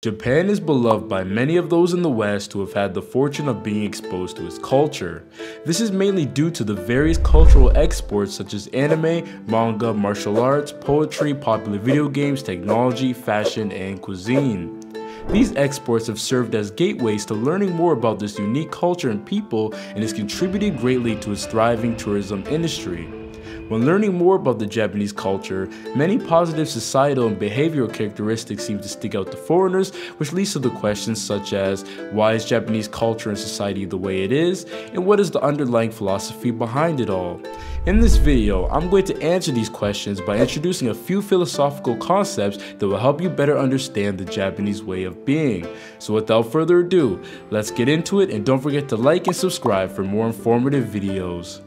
Japan is beloved by many of those in the West who have had the fortune of being exposed to its culture. This is mainly due to the various cultural exports such as anime, manga, martial arts, poetry, popular video games, technology, fashion, and cuisine. These exports have served as gateways to learning more about this unique culture and people, and has contributed greatly to its thriving tourism industry. When learning more about the Japanese culture, many positive societal and behavioral characteristics seem to stick out to foreigners, which leads to the questions such as, why is Japanese culture and society the way it is, and what is the underlying philosophy behind it all? In this video, I'm going to answer these questions by introducing a few philosophical concepts that will help you better understand the Japanese way of being. So without further ado, let's get into it, and don't forget to like and subscribe for more informative videos.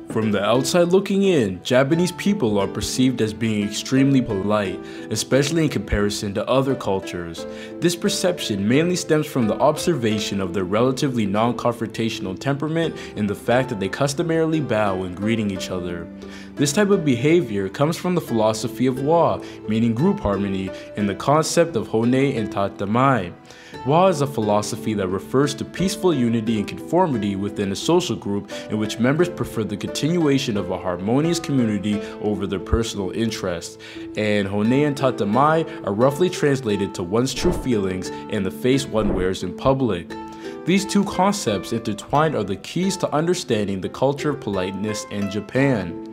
From the outside looking in, Japanese people are perceived as being extremely polite, especially in comparison to other cultures. This perception mainly stems from the observation of their relatively non-confrontational temperament and the fact that they customarily bow when greeting each other. This type of behavior comes from the philosophy of wa, meaning group harmony, and the concept of hone and tatamai. Wa is a philosophy that refers to peaceful unity and conformity within a social group in which members prefer the continuation of a harmonious community over their personal interests. And hone and tatamai are roughly translated to one's true feelings and the face one wears in public. These two concepts intertwined are the keys to understanding the culture of politeness in Japan.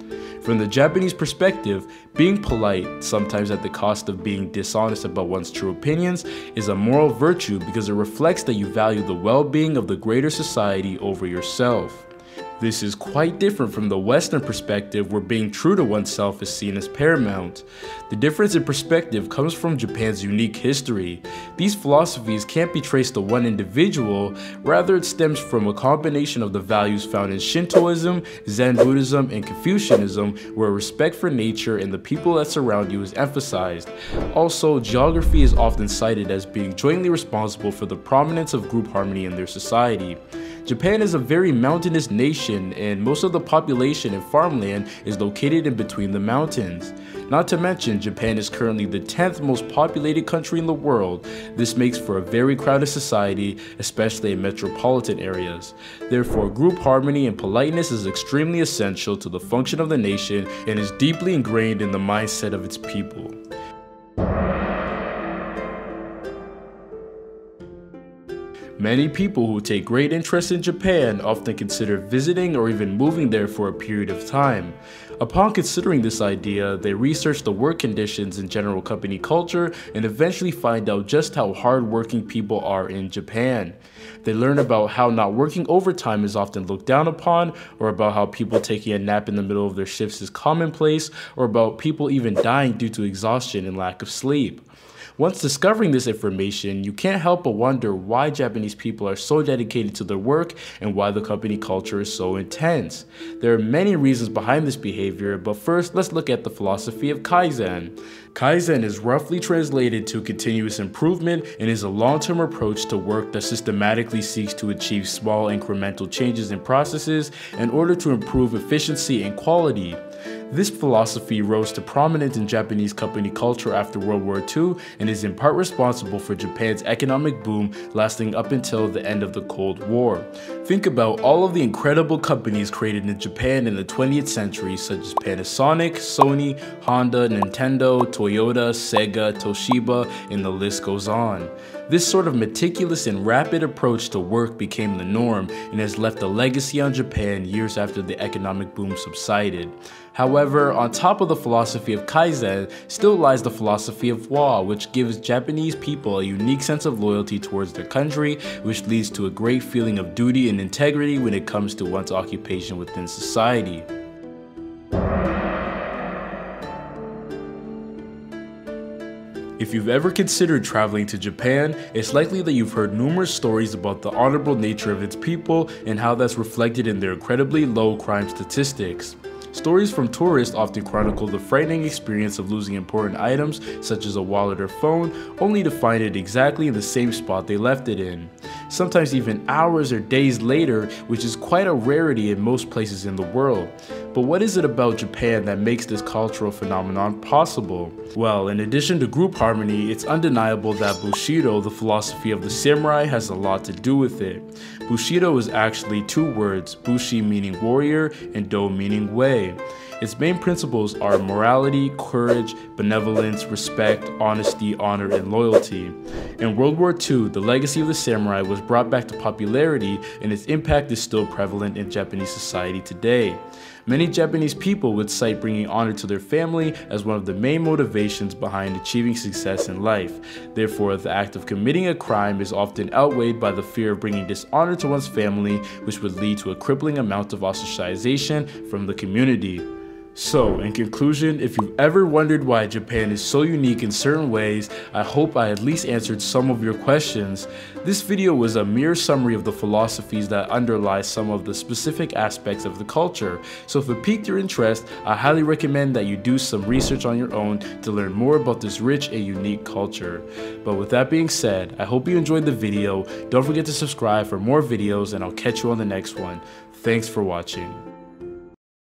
From the Japanese perspective, being polite, sometimes at the cost of being dishonest about one's true opinions, is a moral virtue because it reflects that you value the well-being of the greater society over yourself. This is quite different from the Western perspective where being true to oneself is seen as paramount. The difference in perspective comes from Japan's unique history. These philosophies can't be traced to one individual, rather it stems from a combination of the values found in Shintoism, Zen Buddhism, and Confucianism, where respect for nature and the people that surround you is emphasized. Also, geography is often cited as being jointly responsible for the prominence of group harmony in their society. Japan is a very mountainous nation, and most of the population and farmland is located in between the mountains. Not to mention, Japan is currently the 10th most populated country in the world. This makes for a very crowded society, especially in metropolitan areas. Therefore, group harmony and politeness is extremely essential to the function of the nation and is deeply ingrained in the mindset of its people. Many people who take great interest in Japan often consider visiting or even moving there for a period of time. Upon considering this idea, they research the work conditions and general company culture and eventually find out just how hard-working people are in Japan. They learn about how not working overtime is often looked down upon, or about how people taking a nap in the middle of their shifts is commonplace, or about people even dying due to exhaustion and lack of sleep. Once discovering this information, you can't help but wonder why Japanese people are so dedicated to their work and why the company culture is so intense. There are many reasons behind this behavior, but first let's look at the philosophy of Kaizen. Kaizen is roughly translated to continuous improvement and is a long-term approach to work that systematically seeks to achieve small incremental changes in processes in order to improve efficiency and quality. This philosophy rose to prominence in Japanese company culture after World War II and is in part responsible for Japan's economic boom lasting up until the end of the Cold War. Think about all of the incredible companies created in Japan in the 20th century, such as Panasonic, Sony, Honda, Nintendo, Toyota, Sega, Toshiba, and the list goes on. This sort of meticulous and rapid approach to work became the norm and has left a legacy on Japan years after the economic boom subsided. However, on top of the philosophy of Kaizen still lies the philosophy of wa, which gives Japanese people a unique sense of loyalty towards their country, which leads to a great feeling of duty and integrity when it comes to one's occupation within society. If you've ever considered traveling to Japan, it's likely that you've heard numerous stories about the honorable nature of its people and how that's reflected in their incredibly low crime statistics. Stories from tourists often chronicle the frightening experience of losing important items such as a wallet or phone, only to find it exactly in the same spot they left it in. Sometimes even hours or days later, which is quite a rarity in most places in the world. But what is it about Japan that makes this cultural phenomenon possible? Well, in addition to group harmony, it's undeniable that Bushido, the philosophy of the samurai, has a lot to do with it. Bushido is actually two words, Bushi meaning warrior and Do meaning way. Its main principles are morality, courage, benevolence, respect, honesty, honor, and loyalty. In World War II, the legacy of the samurai was brought back to popularity, and its impact is still prevalent in Japanese society today. Many Japanese people would cite bringing honor to their family as one of the main motivations behind achieving success in life. Therefore, the act of committing a crime is often outweighed by the fear of bringing dishonor to one's family, which would lead to a crippling amount of ostracization from the community. So, in conclusion, if you've ever wondered why Japan is so unique in certain ways, I hope I at least answered some of your questions. This video was a mere summary of the philosophies that underlie some of the specific aspects of the culture, so if it piqued your interest, I highly recommend that you do some research on your own to learn more about this rich and unique culture. But with that being said, I hope you enjoyed the video. Don't forget to subscribe for more videos, and I'll catch you on the next one. Thanks for watching.